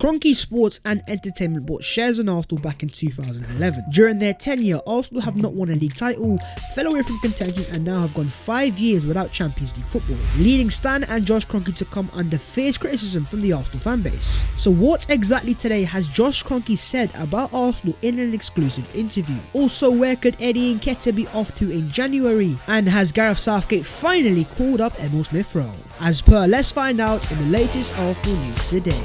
Kroenke Sports and Entertainment bought shares in Arsenal back in 2011. During their tenure, Arsenal have not won a league title, fell away from contention and now have gone 5 years without Champions League football, leading Stan and Josh Kroenke to come under fierce criticism from the Arsenal fanbase. So what exactly today has Josh Kroenke said about Arsenal in an exclusive interview? Also, where could Eddie Nketiah be off to in January? And has Gareth Southgate finally called up Emile Smith Rowe? As per, let's find out in the latest Arsenal news today.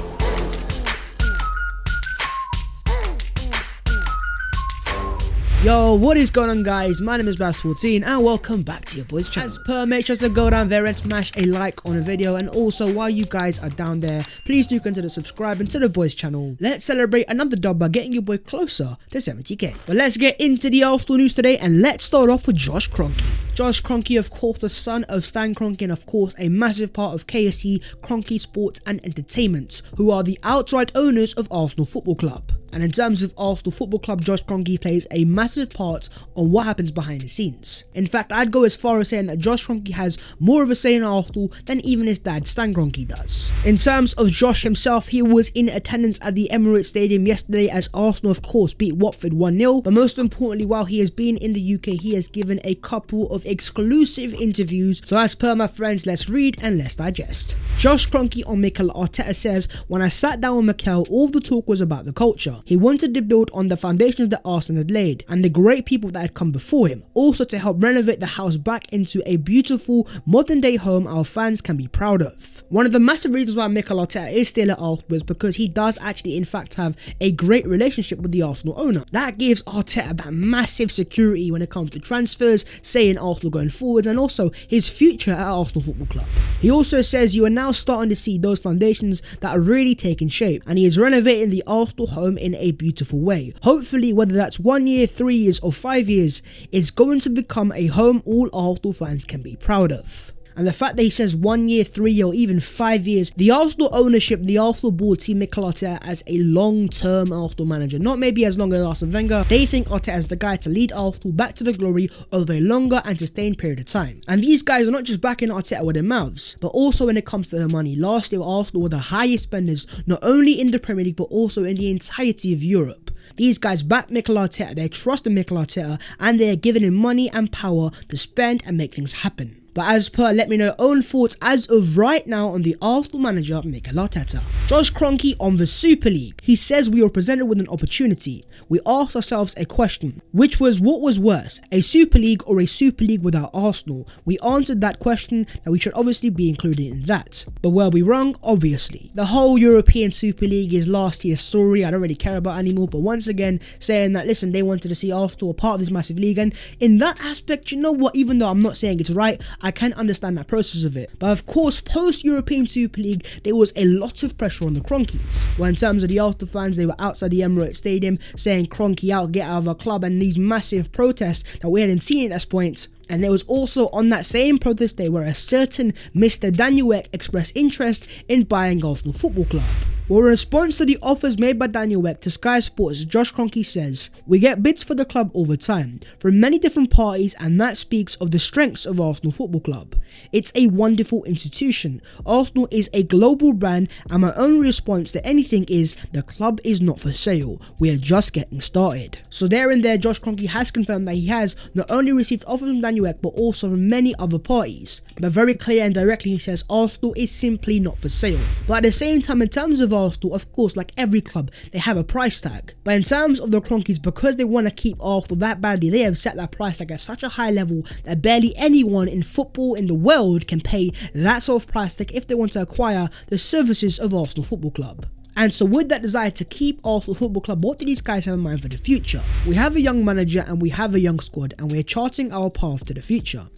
Yo, what is going on guys? My name is Babs14 and welcome back to your boys channel. As per, make sure to go down there and smash a like on the video, and also while you guys are down there, please do consider subscribing to the boys channel. Let's celebrate another dub by getting your boy closer to 70k. But let's get into the Arsenal news today, and let's start off with Josh Kroenke. Josh Kroenke, of course the son of Stan Kroenke and of course a massive part of KSE, Kroenke Sports and Entertainment, who are the outright owners of Arsenal Football Club. And in terms of Arsenal Football Club, Josh Kroenke plays a massive part on what happens behind the scenes. In fact, I'd go as far as saying that Josh Kroenke has more of a say in Arsenal than even his dad Stan Kroenke does. In terms of Josh himself, he was in attendance at the Emirates Stadium yesterday as Arsenal of course beat Watford 1-0, but most importantly, while he has been in the UK, he has given a couple of exclusive interviews. So as per, my friends, let's read and let's digest. Josh Kroenke on Mikel Arteta says, "When I sat down with Mikel, all the talk was about the culture. He wanted to build on the foundations that Arsenal had laid and the great people that had come before him, also to help renovate the house back into a beautiful modern day home our fans can be proud of." One of the massive reasons why Mikel Arteta is still at Arsenal is because he does actually in fact have a great relationship with the Arsenal owner. That gives Arteta that massive security when it comes to transfers, say in Arsenal going forward, and also his future at Arsenal Football Club. He also says you are now starting to see those foundations that are really taking shape, and he is renovating the Arsenal home in a beautiful way. Hopefully, whether that's 1 year, 3 years or 5 years, it's going to become a home all Arsenal fans can be proud of. And the fact that he says 1 year, 3 year or even 5 years, the Arsenal ownership, the Arsenal board see Mikel Arteta as a long-term Arsenal manager, not maybe as long as Arsene Wenger. They think Arteta is the guy to lead Arsenal back to the glory over a longer and sustained period of time. And these guys are not just backing Arteta with their mouths, but also when it comes to the money. Last year, Arsenal were the highest spenders, not only in the Premier League, but also in the entirety of Europe. These guys back Mikel Arteta, they trust in Mikel Arteta, and they are giving him money and power to spend and make things happen. But as per, let me know your own thoughts as of right now on the Arsenal manager Mikel Arteta. Josh Kroenke on the Super League. He says we were presented with an opportunity. We asked ourselves a question, which was what was worse, a Super League or a Super League without Arsenal? We answered that question, that we should obviously be included in that. But were we wrong? Obviously. The whole European Super League is last year's story. I don't really care about anymore. But once again, saying that, listen, they wanted to see Arsenal a part of this massive league. And in that aspect, you know what, even though I'm not saying it's right, I can understand that process of it. But of course, post-European Super League, there was a lot of pressure on the Kroenkes. Well, in terms of the Arsenal fans, they were outside the Emirates Stadium saying Kroenke out, get out of our club, and these massive protests that we hadn't seen at this point. And there was also on that same protest day where a certain Mr. Daniel Ek expressed interest in buying Arsenal Football Club. Well, in response to the offers made by Daniel Ek to Sky Sports, Josh Kroenke says, "We get bids for the club all the time, from many different parties, and that speaks of the strengths of Arsenal Football Club. It's a wonderful institution. Arsenal is a global brand, and my only response to anything is, the club is not for sale. We are just getting started." So there and there, Josh Kroenke has confirmed that he has not only received offers from Daniel Ek, but also from many other parties. But very clear and directly, he says Arsenal is simply not for sale. But at the same time, in terms of Arsenal, of course, like every club, they have a price tag. But in terms of the Kroenkes, because they want to keep Arsenal that badly, they have set that price tag at such a high level that barely anyone in football in the world can pay that sort of price tag if they want to acquire the services of Arsenal Football Club. And so with that desire to keep Arsenal Football Club, what do these guys have in mind for the future? We have a young manager and we have a young squad, and we're charting our path to the future.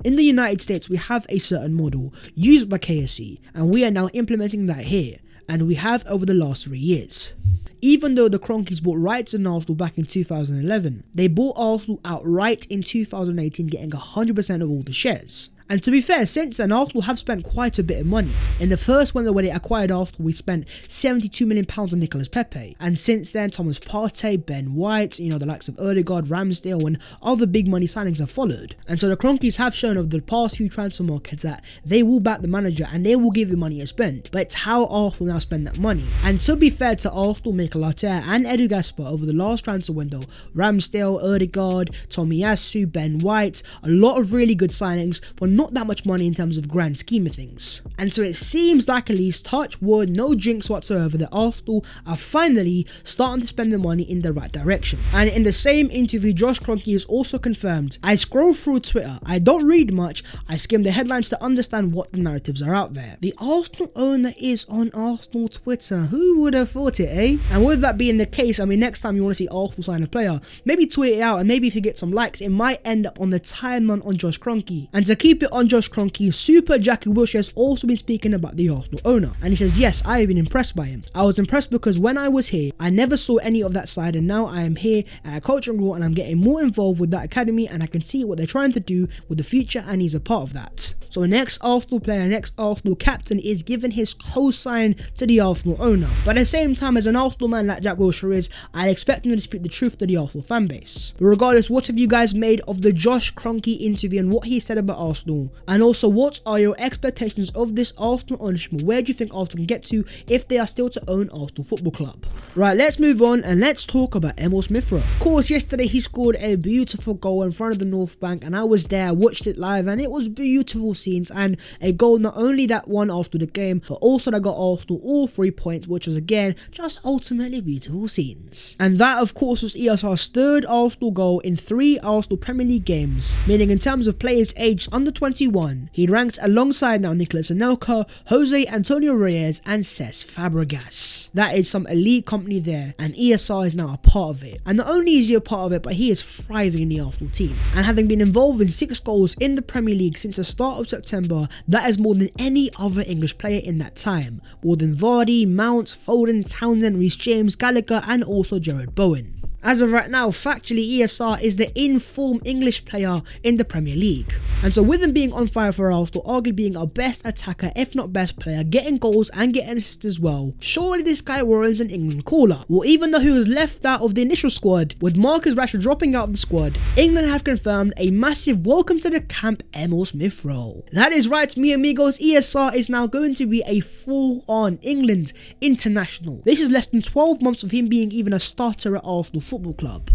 In the United States, we have a certain model used by KSE, and we are now implementing that here, and we have over the last 3 years. Even though the Kroenkes bought rights in Arsenal back in 2011, they bought Arsenal outright in 2018, getting 100% of all the shares. And to be fair, since then Arsenal have spent quite a bit of money. In the first window when they acquired Arsenal, we spent £72 million on Nicolas Pepe, and since then Thomas Partey, Ben White, the likes of Odegaard, Ramsdale and other big money signings have followed. And so the Kroenkes have shown over the past few transfer markets that they will back the manager and they will give you money to spend, but it's how Arsenal now spend that money. And to be fair to Arsenal, Mikel Arteta and Edu Gaspar over the last transfer window, Ramsdale, Odegaard, Tomiyasu, Ben White, a lot of really good signings for not that much money in terms of grand scheme of things. And so it seems like, at least, touch wood, no jinx whatsoever, that Arsenal are finally starting to spend the money in the right direction. And in the same interview, Josh Kroenke has also confirmed, I scroll through Twitter, I don't read much, I skim the headlines to understand what the narratives are out there. The Arsenal owner is on Arsenal Twitter. Who would have thought it, eh? And with that being the case, I mean, next time you want to see Arsenal sign a player, maybe tweet it out, and maybe if you get some likes, it might end up on the timeline on Josh Kroenke. And to keep it on Josh Kroenke, Super Jackie Wilshere has also been speaking about the Arsenal owner. And he says, yes, I have been impressed by him. I was impressed because when I was here, I never saw any of that side, and now I am here at a coaching role and I'm getting more involved with that academy, and I can see what they're trying to do with the future, and he's a part of that. So an ex-Arsenal player, an ex-Arsenal captain is giving his co-sign to the Arsenal owner. But at the same time, as an Arsenal man like Jack Wilshere is, I expect him to speak the truth to the Arsenal fan base. But regardless, what have you guys made of the Josh Kroenke interview and what he said about Arsenal? And also, what are your expectations of this Arsenal ownership? Where do you think Arsenal can get to if they are still to own Arsenal Football Club? Right, let's move on and let's talk about Emile Smith Rowe. Of course, yesterday he scored a beautiful goal in front of the North Bank, and I was there, watched it live, and it was beautiful scenes, and a goal not only that won Arsenal the game, but also that got Arsenal all 3 points, which was again just ultimately beautiful scenes. And that of course was ESR's third Arsenal goal in 3 Arsenal Premier League games, meaning in terms of players aged under 21, he ranks alongside now Nicolas Anelka, Jose Antonio Reyes and Cesc Fabregas. That is some elite company there, and ESR is now a part of it. And not only is he a part of it, but he is thriving in the Arsenal team, and having been involved in 6 goals in the Premier League since the start of September, that is more than any other English player in that time, more than Vardy, Mount, Foden, Townsend, Reece James, Gallagher and also Jared Bowen. As of right now, factually, ESR is the in-form English player in the Premier League. And so with him being on fire for Arsenal, arguably being our best attacker, if not best player, getting goals and getting assists as well, surely this guy warrants an England caller. Well, even though he was left out of the initial squad, with Marcus Rashford dropping out of the squad, England have confirmed a massive welcome to the camp Emile Smith Rowe. That is right, mi amigos, ESR is now going to be a full-on England international. This is less than 12 months of him being even a starter at Arsenal Football Club.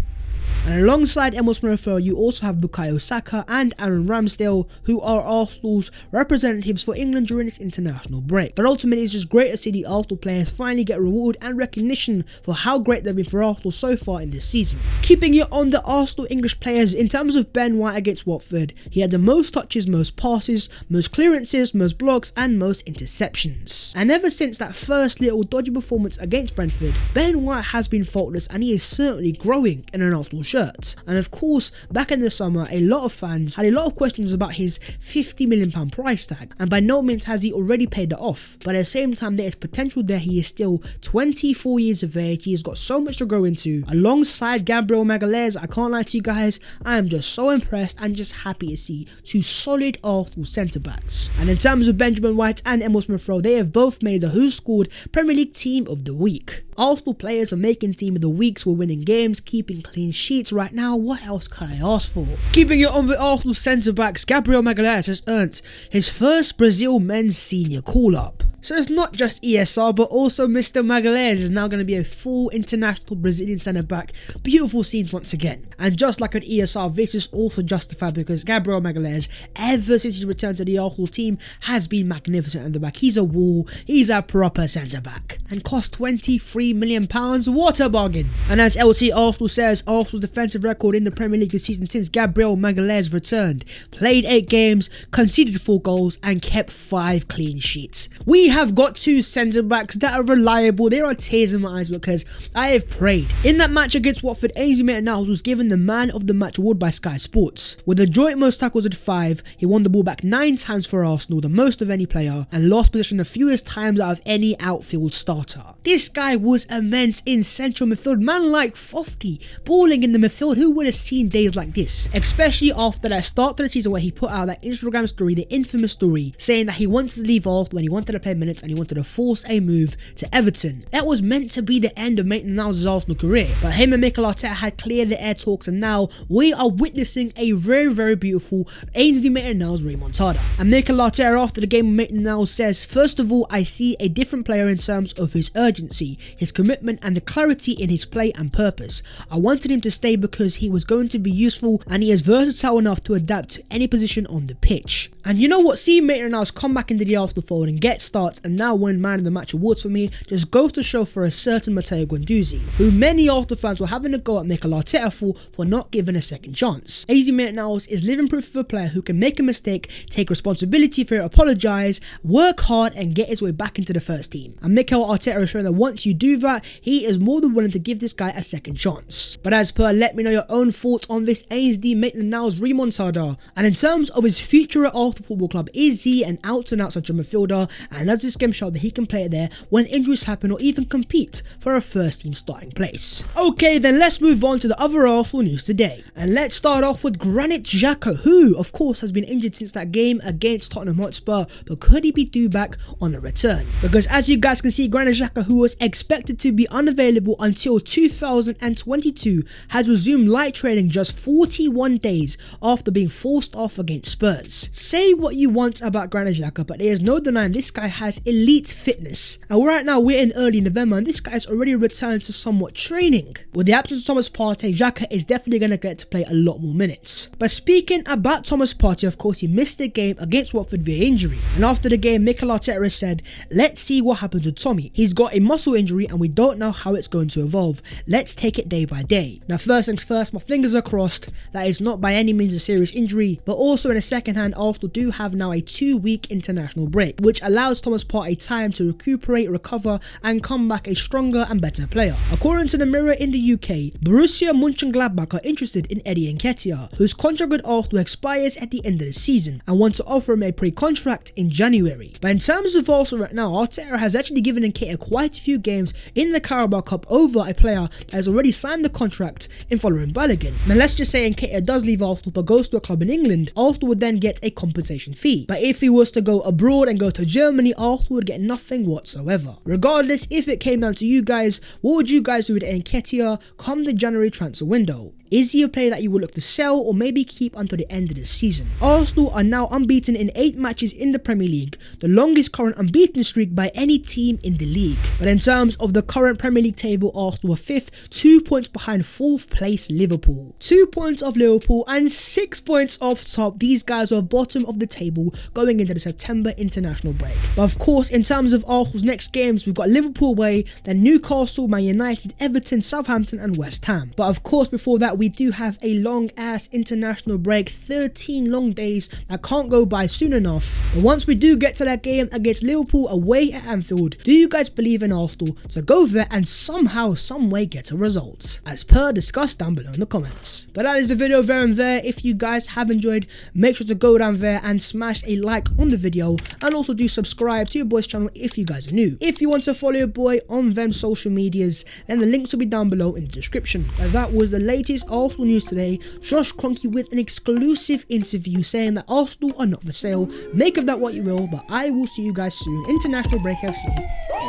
And alongside Emile Smith Rowe, you also have Bukayo Saka and Aaron Ramsdale, who are Arsenal's representatives for England during this international break. But ultimately, it's just great to see the Arsenal players finally get reward and recognition for how great they've been for Arsenal so far in this season. Keeping it on the Arsenal English players, in terms of Ben White against Watford, he had the most touches, most passes, most clearances, most blocks and most interceptions. And ever since that first little dodgy performance against Brentford, Ben White has been faultless, and he is certainly growing in an Arsenal shirt. And of course, back in the summer, a lot of fans had a lot of questions about his £50 million price tag, and by no means has he already paid it off. But at the same time, there is potential there. He is still 24 years of age. He has got so much to grow into. Alongside Gabriel Magalhaes, I can't lie to you guys, I am just so impressed and just happy to see 2 solid Arsenal centre-backs. And in terms of Benjamin White and Emile Smith Rowe, they have both made the Who Scored Premier League Team of the Week. Arsenal players are making Team of the Weeks, we're winning games, keeping clean sheets right now. What else can I ask for? Keeping it on the Arsenal centre-backs, Gabriel Magalhaes has earned his first Brazil men's senior call-up. So it's not just ESR, but also Mr. Magalhaes is now going to be a full international Brazilian centre-back. Beautiful scenes once again. And just like at ESR, this is also justified because Gabriel Magalhaes, ever since he returned to the Arsenal team, has been magnificent at the back. He's a wall, he's a proper centre-back. And cost £23 million, what a bargain. And as LT Arsenal says, Arsenal's defensive record in the Premier League this season since Gabriel Magalhaes returned: played 8 games, conceded 4 goals and kept 5 clean sheets. We have got two centre-backs that are reliable. There are tears in my eyes because I have prayed. In that match against Watford, Emile Smith Rowe was given the Man of the Match award by Sky Sports. With the joint most tackles at 5, he won the ball back 9 times for Arsenal, the most of any player, and lost possession the fewest times out of any outfield starter. This guy was immense in central midfield. Man like Fofty, balling in the midfield. Who would have seen days like this? Especially after that start to the season where he put out that Instagram story, the infamous story, saying that he wanted to leave Arsenal when he wanted to play minutes and he wanted to force a move to Everton. That was meant to be the end of Maitland-Niles' Arsenal career, but him and Mikel Arteta had cleared the air talks, and now we are witnessing a very beautiful Ainsley Maitland-Niles remontada. And Mikel Arteta after the game with Maitland-Niles says, "First of all, I see a different player in terms of his urgency, his commitment and the clarity in his play and purpose. I wanted him to stay because he was going to be useful and he is versatile enough to adapt to any position on the pitch." And you know what, seeing Maitland-Niles come back into the Arsenal fold and get starts and now win Man of the Match awards for me just goes to show for a certain Matteo Guendouzi, who many Arsenal fans were having a go at Mikel Arteta for not giving a second chance. Ainsley Maitland-Niles is living proof of a player who can make a mistake, take responsibility for it, apologise, work hard and get his way back into the first team. And Mikel Arteta is showing that once you do that, he is more than willing to give this guy a second chance. But as per, let me know your own thoughts on this Ainsley Maitland-Niles remontada. And in terms of his future at Arsenal Football Club, is he an out-and-out central midfielder, and does this game show that he can play there when injuries happen or even compete for a first team starting place? Okay, then let's move on to the other Arsenal news today. And let's start off with Granit Xhaka, who of course has been injured since that game against Tottenham Hotspur, but could he be due back on a return? Because as you guys can see, Granit Xhaka, who was expected to be unavailable until 2022, has resumed light training just 41 days after being forced off against Spurs. Say what you want about Granit Xhaka, but there is no denying this guy has elite fitness. And right now we're in early November and this guy has already returned to somewhat training. With the absence of Thomas Partey, Xhaka is definitely going to get to play a lot more minutes. But speaking about Thomas Partey, of course he missed the game against Watford via injury. And after the game, Mikel Arteta said, "Let's see what happens with Tommy. He's got a muscle injury and we don't know how it's going to evolve. Let's take it day by day." Now first things first, my fingers are crossed that it's not by any means a serious injury, but also in the second hand, Arsenal do have now a 2-week international break, which allows Thomas Partey time to recuperate, recover and come back a stronger and better player. According to the Mirror in the UK, Borussia Mönchengladbach are interested in Eddie Nketiah, whose contract with Arsenal expires at the end of the season, and want to offer him a pre-contract in January. But in terms of Arsenal right now, Arteta has actually given Nketiah quite a few games in the Carabao Cup over a player that has already signed the contract in following Balogun. Now let's just say Nketiah does leave Arsenal but goes to a club in England, Arsenal would then get a compensation fee. But if he was to go abroad and go to Germany, Arsenal would get nothing whatsoever. Regardless, if it came down to you guys, what would you guys do with Nketiah come the January transfer window? Is he a player that you would look to sell or maybe keep until the end of the season? Arsenal are now unbeaten in 8 matches in the Premier League, the longest current unbeaten streak by any team in the league. But in terms of the current Premier League table, Arsenal are 5th, 2 points behind 4th place Liverpool. 2 points off Liverpool and 6 points off top. These guys are bottom of the table going into the September international break. But of course, in terms of Arsenal's next games, we've got Liverpool away, then Newcastle, Man United, Everton, Southampton and West Ham. But of course, before that, we do have a long ass international break, 13 long days that can't go by soon enough. But once we do get to that game against Liverpool away at Anfield, do you guys believe in Arsenal to go there and somehow, some way get a result? As per, discuss down below in the comments. But that is the video there and there. If you guys have enjoyed, make sure to go down there and smash a like on the video, and also do subscribe to your boy's channel if you guys are new. If you want to follow your boy on them social medias, then the links will be down below in the description. But that was the latest Arsenal news today. Josh Kroenke with an exclusive interview saying that Arsenal are not for sale. Make of that what you will, but I will see you guys soon. International break FC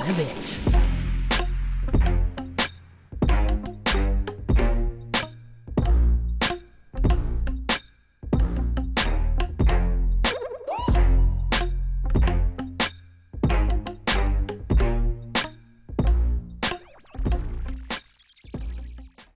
in a bit.